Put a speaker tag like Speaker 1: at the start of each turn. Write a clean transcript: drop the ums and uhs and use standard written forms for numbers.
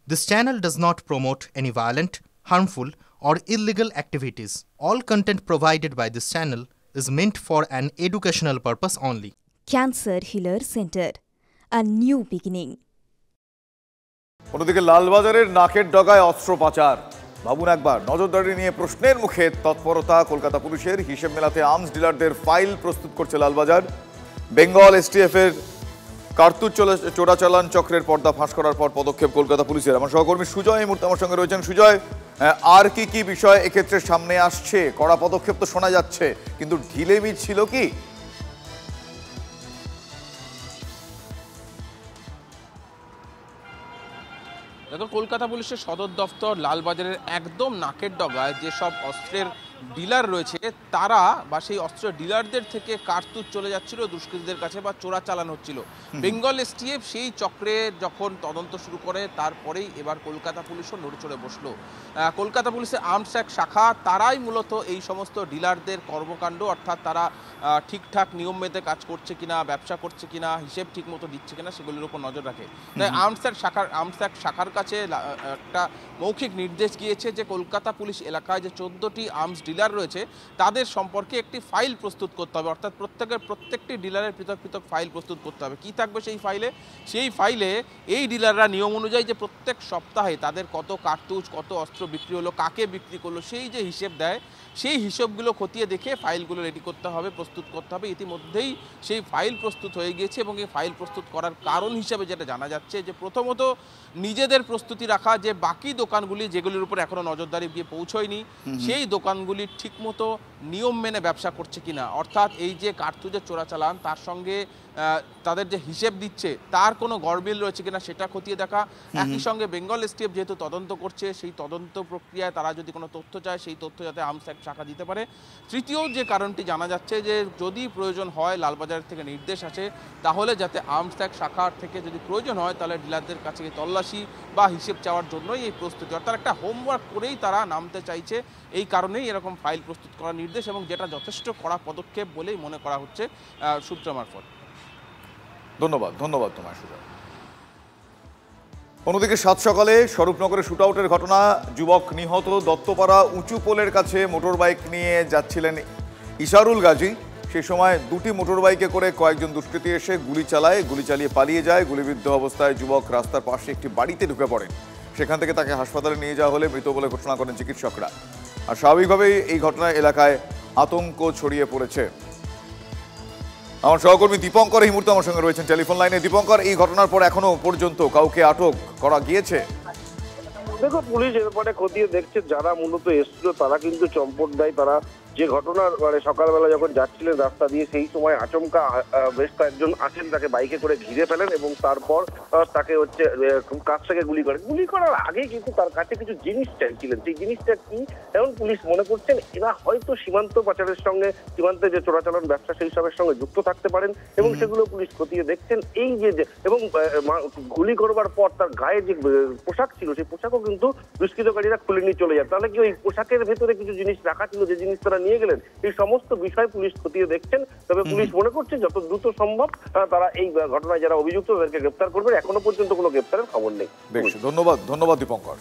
Speaker 1: This channel does not promote any violent, harmful, or illegal activities. All content provided by this channel is meant for an educational purpose only.
Speaker 2: Cancer Healer Center, a new beginning.
Speaker 3: অন্যদিকে লালবাজারের নাকের ডগায় অস্ত্র পাচার। ভাবুন একবার, নজরদারি নিয়ে প্রশ্নের মুখে তৎপরতা কলকাতা পুলিশের। হিসেব মেলাতে আর্মস ডিলারদের ফাইল প্রস্তুত করছে লালবাজার। বেঙ্গল এসটিএফ এর কার্তুজ চোরাচালান চক্রের পর্দা ফাঁস করার পর পদক্ষেপ কলকাতা পুলিশের। আমার সহকর্মী সুজয় এই মুহূর্তে আমার সঙ্গে রয়েছেন। সুজয়, আর কি বিষয় এক্ষেত্রে সামনে আসছে? কড়া পদক্ষেপ তো শোনা যাচ্ছে, কিন্তু ঢিলেমি ছিল কি?
Speaker 4: দেখো, কলকাতা পুলিশের সদর দফতর লালবাজারের একদম নাকের ডগায় যেসব অস্ত্রের ডিলার রয়েছে তারা বা সেই অস্ত্রের ডিলারদের থেকে কার্তুজ চলে যাচ্ছিল দুষ্কৃতীদের কাছে বা চোরা চালান হচ্ছিল। বেঙ্গল এসটিএফ সেই চক্রে যখন তদন্ত শুরু করে তারপরেই এবার কলকাতা পুলিশও নড়ে চড়ে বসলো। কলকাতা পুলিশের আর্মস এক শাখা তারাই মূলত এই সমস্ত ডিলারদের কর্মকাণ্ড, অর্থাৎ তারা ঠিকঠাক নিয়ম মেতে কাজ করছে কিনা, ব্যবসা করছে কিনা, হিসেব ঠিক মতো দিচ্ছে কিনা সেগুলির উপর নজর রাখে। তাই আর্মস এক শাখার কাছে একটা মৌখিক নির্দেশ গিয়েছে যে কলকাতা পুলিশ এলাকায় যে 14টি আর্মস ডিলার রয়েছে তাদের সম্পর্কে একটি ফাইল প্রস্তুত করতে হবে, অর্থাৎ প্রত্যেকটি ডিলারের পৃথক পৃথক ফাইল প্রস্তুত করতে হবে। কি থাকবে সেই ফাইলে? সেই ফাইলে এই ডিলাররা নিয়ম অনুযায়ী যে প্রত্যেক সপ্তাহে তাদের কত কার্তুজ, কত অস্ত্র বিক্রি হলো, কাকে বিক্রি করলো, সেই যে হিসেব দেয় সেই হিসেবগুলো খতিয়ে দেখে ফাইলগুলো রেডি করতে হবে, প্রস্তুত করতে হবে। ইতিমধ্যেই সেই ফাইল প্রস্তুত হয়ে গিয়েছে এবং এই ফাইল প্রস্তুত করার কারণ হিসেবে যেটা জানা যাচ্ছে যে প্রথমত নিজেদের প্রস্তুতি রাখা, যে বাকি দোকানগুলি যেগুলির উপর এখনো নজরদারি গিয়ে পৌঁছয়নি সেই দোকানগুলি ঠিকমতো নিয়ম মেনে ব্যবসা করছে কিনা, অর্থাৎ এই যে কার্তুজের চোরাচালান তার সঙ্গে তাদের যে হিসেব দিচ্ছে তার কোনো গড়মিল রয়েছে কিনা সেটা খতিয়ে দেখা। একই সঙ্গে বেঙ্গল এসটিএফ যেহেতু তদন্ত করছে সেই তদন্ত প্রক্রিয়ায় তারা যদি কোনো তথ্য চায় সেই তথ্য যাতে আর্মস এক শাখা দিতে পারে। তৃতীয় যে কারণটি জানা যাচ্ছে যে যদি প্রয়োজন হয় লালবাজার থেকে নির্দেশ আছে তাহলে যাতে আর্মস এক শাখার থেকে যদি প্রয়োজন হয় তাহলে ডিলারদের কাছে তল্লাশি বা হিসেব চাওয়ার জন্যই এই প্রস্তুতি, অর্থাৎ একটা হোমওয়ার্ক করেই তারা নামতে চাইছে। এই কারণেই এরকম ফাইল প্রস্তুত করার নির্দেশ এবং যেটা যথেষ্ট কড়া পদক্ষেপ বলেই মনে করা হচ্ছে সূত্র মারফত।
Speaker 3: ধন্যবাদ তোমায় সুজয়। অন্যদিকে সাত সকালে স্বরূপনগরে শুটআউটের ঘটনা, যুবক নিহত। দত্তপাড়া উঁচু পোলের কাছে মোটর বাইক নিয়ে যাচ্ছিলেন ইশারুল গাজী। সেই সময় দুটি মোটর বাইকে করে কয়েকজন দুষ্কৃতী এসে গুলি চালিয়ে পালিয়ে যায়। গুলিবিদ্ধ অবস্থায় যুবক রাস্তার পাশে একটি বাড়িতে ঢুকে পড়েন। সেখান থেকে তাকে হাসপাতালে নিয়ে যাওয়া হলে মৃত বলে ঘোষণা করেন চিকিৎসকরা। আর স্বাভাবিকভাবেই এই ঘটনায় এলাকায় আতঙ্ক ছড়িয়ে পড়েছে। আমার সহকর্মী দীপঙ্কর এই মুহূর্তে আমার সঙ্গে রয়েছেন টেলিফোন লাইনে। দীপঙ্কর, এই ঘটনার পর এখনো পর্যন্ত কাউকে আটক করা গিয়েছে?
Speaker 5: দেখো, পুলিশ এর ব্যাপারে খতিয়ে দেখছে। যারা মূলত এসছিল তারা কিন্তু চম্পট দেয়। তারা যে ঘটনার সকালবেলা যখন যাচ্ছিলেন রাস্তা দিয়ে সেই সময় আচমকা বেশ কয়েকজন আসেন, তাকে বাইকে করে ঘিরে ফেলেন এবং তারপর তাকে কাছ থেকে গুলি করার আগে কিন্তু তার কাছে কিছু জিনিস চাইছিলেন। সেই জিনিসটা কি এখন পুলিশ মনে করছেন এরা হয়তো সীমান্ত পাচারের সঙ্গে, সীমান্তে যে চোরাচালান ব্যবসা সেই সবের সঙ্গে যুক্ত থাকতে পারেন এবং সেগুলো পুলিশ খতিয়ে দেখছেন। এই যে এবং গুলি করবার পর তার গায়ে যে পোশাক ছিল সেই পোশাকও কিন্তু দুষ্কৃতকারীরা খুলে নিয়ে চলে যায়। তাহলে কি ওই পোশাকের ভেতরে কিছু জিনিস রাখা ছিল, যে জিনিস তারা নিয়ে গেলেন? এই সমস্ত বিষয় পুলিশ খতিয়ে দেখছেন। তবে পুলিশ মনে করছে যত দ্রুত সম্ভব তারা এই ঘটনায় যারা অভিযুক্ত তাদেরকে গ্রেপ্তার করবে। এখনো পর্যন্ত কোনো গ্রেপ্তারের খবর নেই।
Speaker 3: বেশ, ধন্যবাদ দীপঙ্কর।